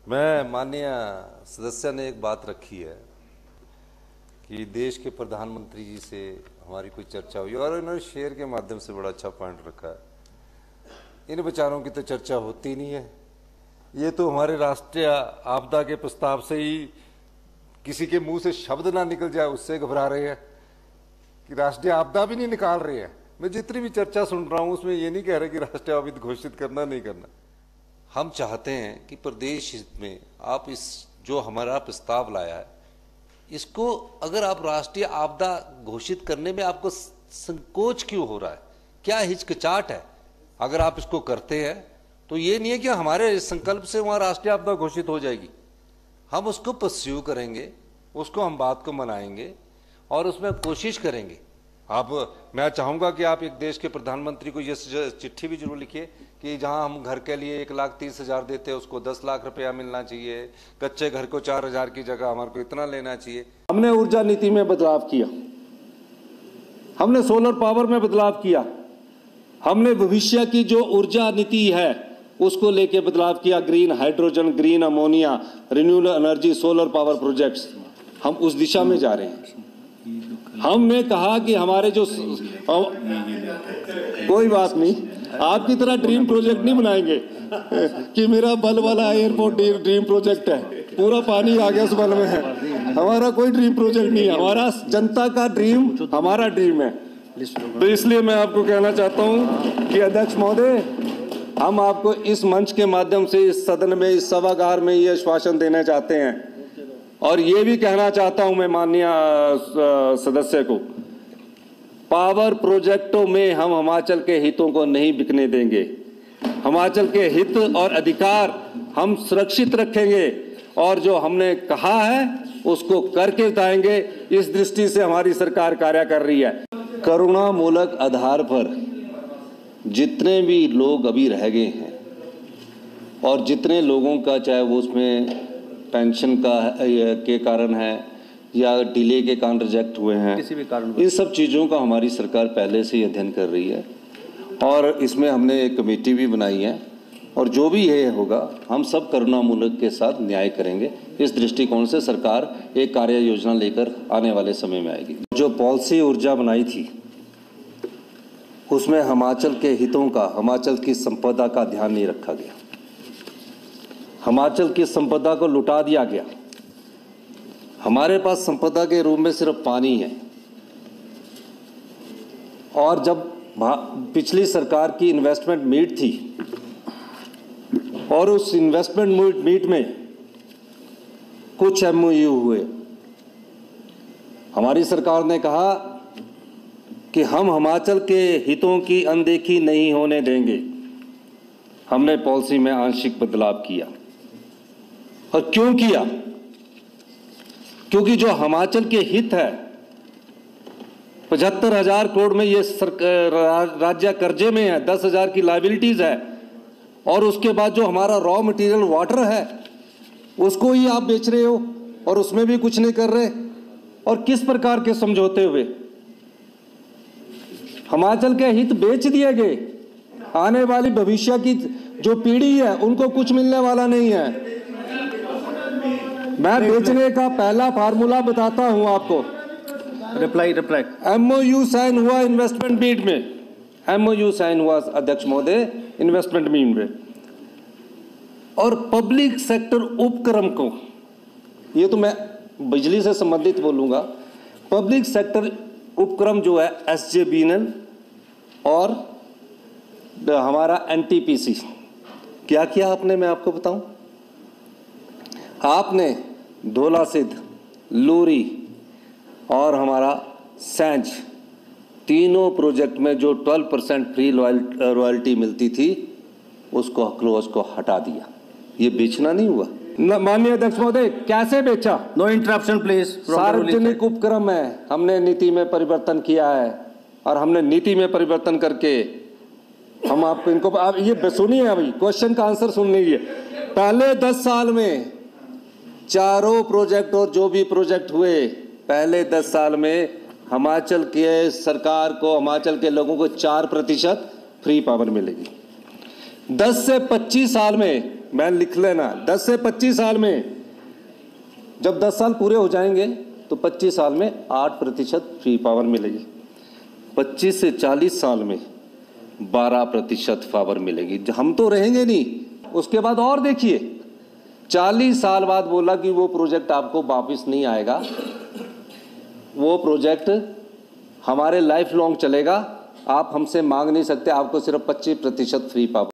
मैं माननीय सदस्य ने एक बात रखी है कि देश के प्रधानमंत्री जी से हमारी कोई चर्चा हुई और इन्होंने शेयर के माध्यम से बड़ा अच्छा पॉइंट रखा है। इन विचारों की तो चर्चा होती नहीं है। ये तो हमारे राष्ट्रीय आपदा के प्रस्ताव से ही किसी के मुंह से शब्द ना निकल जाए उससे घबरा रहे हैं कि राष्ट्रीय आपदा भी नहीं निकाल रहे हैं। मैं जितनी भी चर्चा सुन रहा हूं उसमें ये नहीं कह रहे कि राष्ट्रीय आपदा घोषित करना नहीं करना। हम चाहते हैं कि प्रदेश हित में आप इस जो हमारा प्रस्ताव लाया है इसको अगर आप राष्ट्रीय आपदा घोषित करने में आपको संकोच क्यों हो रहा है, क्या हिचकिचाहट है? अगर आप इसको करते हैं तो ये नहीं है कि हमारे संकल्प से वहां राष्ट्रीय आपदा घोषित हो जाएगी। हम उसको परस्यू करेंगे, उसको हम बात को मनाएंगे और उसमें कोशिश करेंगे। मैं चाहूंगा कि आप एक देश के प्रधानमंत्री को ये चिट्ठी भी जरूर लिखिए कि जहां हम घर के लिए 1,30,000 देते हैं उसको 10 लाख रुपया मिलना चाहिए, कच्चे घर को 4,000 की जगह हमारे को इतना लेना चाहिए। हमने ऊर्जा नीति में बदलाव किया, हमने सोलर पावर में बदलाव किया, हमने भविष्य की जो ऊर्जा नीति है उसको लेके बदलाव किया। Green hydrogen, green ammonia, renewable energy, solar power projects, हम उस दिशा में जा रहे हैं। हमने कहा कि हमारे जो कोई बात नहीं, आपकी तरह ड्रीम प्रोजेक्ट नहीं बनाएंगे कि मेरा बल वाला एयरपोर्ट ड्रीम प्रोजेक्ट है, पूरा पानी आ गया उस बल में है। हमारा कोई ड्रीम प्रोजेक्ट नहीं है, हमारा जनता का ड्रीम हमारा ड्रीम है। तो इसलिए मैं आपको कहना चाहता हूं कि अध्यक्ष महोदय, हम आपको इस मंच के माध्यम से इस सदन में, इस सभागार में ये आश्वासन देना चाहते हैं और ये भी कहना चाहता हूं मैं माननीय सदस्य को, पावर प्रोजेक्टों में हम हिमाचल के हितों को नहीं बिकने देंगे। हिमाचल के हित और अधिकार हम सुरक्षित रखेंगे और जो हमने कहा है उसको करके बताएंगे। इस दृष्टि से हमारी सरकार कार्य कर रही है। करुणामूलक आधार पर जितने भी लोग अभी रह गए हैं और जितने लोगों का चाहे वो उसमें पेंशन का के कारण है या डिले के कारण रिजेक्ट हुए हैं, किसी भी कारण, इन सब चीज़ों का हमारी सरकार पहले से ही अध्ययन कर रही है और इसमें हमने एक कमेटी भी बनाई है और जो भी ये होगा हम सब करुणामूलक के साथ न्याय करेंगे। इस दृष्टिकोण से सरकार एक कार्य योजना लेकर आने वाले समय में आएगी। जो पॉलिसी ऊर्जा बनाई थी उसमें हिमाचल के हितों का, हिमाचल की संपदा का ध्यान नहीं रखा गया। हिमाचल की संपदा को लुटा दिया गया। हमारे पास संपदा के रूप में सिर्फ पानी है और जब पिछली सरकार की इन्वेस्टमेंट मीट थी और उस इन्वेस्टमेंट मीट में कुछ MOU हुए, हमारी सरकार ने कहा कि हम हिमाचल के हितों की अनदेखी नहीं होने देंगे। हमने पॉलिसी में आंशिक बदलाव किया और क्यों किया? क्योंकि जो हिमाचल के हित है, 75,000 करोड़ में ये राज्य कर्जे में है, 10,000 की लायबिलिटीज है और उसके बाद जो हमारा रॉ मटेरियल वाटर है उसको ही आप बेच रहे हो और उसमें भी कुछ नहीं कर रहे। और किस प्रकार के समझौते हुए? हिमाचल के हित बेच दिए गए। आने वाली भविष्य की जो पीढ़ी है उनको कुछ मिलने वाला नहीं है। मैं बेचने का पहला फार्मूला बताता हूं आपको। रिप्लाई MOU साइन हुआ इन्वेस्टमेंट मीट में, MOU साइन हुआ अध्यक्ष महोदय इन्वेस्टमेंट मीट में, और पब्लिक सेक्टर उपक्रम को, ये तो मैं बिजली से संबंधित बोलूंगा, पब्लिक सेक्टर उपक्रम जो है SJVN और हमारा NTPC, क्या किया आपने? मैं आपको बताऊं, आपने धोला सिद्ध, लूरी और हमारा सैंज, तीनों प्रोजेक्ट में जो 12% फ्री रॉयल्टी मिलती थी उसको क्लोज को हटा दिया। ये बेचना नहीं हुआ। माननीय अध्यक्ष महोदय, कैसे बेचा? No interruption please. सार्वजनिक उपक्रम है, हमने नीति में परिवर्तन किया है और हमने नीति में परिवर्तन करके हम आपको इनको आप ये सुनिए, अभी क्वेश्चन का आंसर सुन लीजिए। पहले 10 साल में चारों प्रोजेक्ट और जो भी प्रोजेक्ट हुए, पहले 10 साल में हिमाचल के सरकार को, हिमाचल के लोगों को 4% फ्री पावर मिलेगी। 10 से 25 साल में मैं लिख लेना 10 से 25 साल में, जब 10 साल पूरे हो जाएंगे तो 25 साल में 8% फ्री पावर मिलेगी, 25 से 40 साल में 12% पावर मिलेगी। हम तो रहेंगे नहीं, उसके बाद और देखिए 40 साल बाद बोला कि वो प्रोजेक्ट आपको वापस नहीं आएगा, वो प्रोजेक्ट हमारे लाइफ लॉन्ग चलेगा, आप हमसे मांग नहीं सकते, आपको सिर्फ 25% फ्री पावर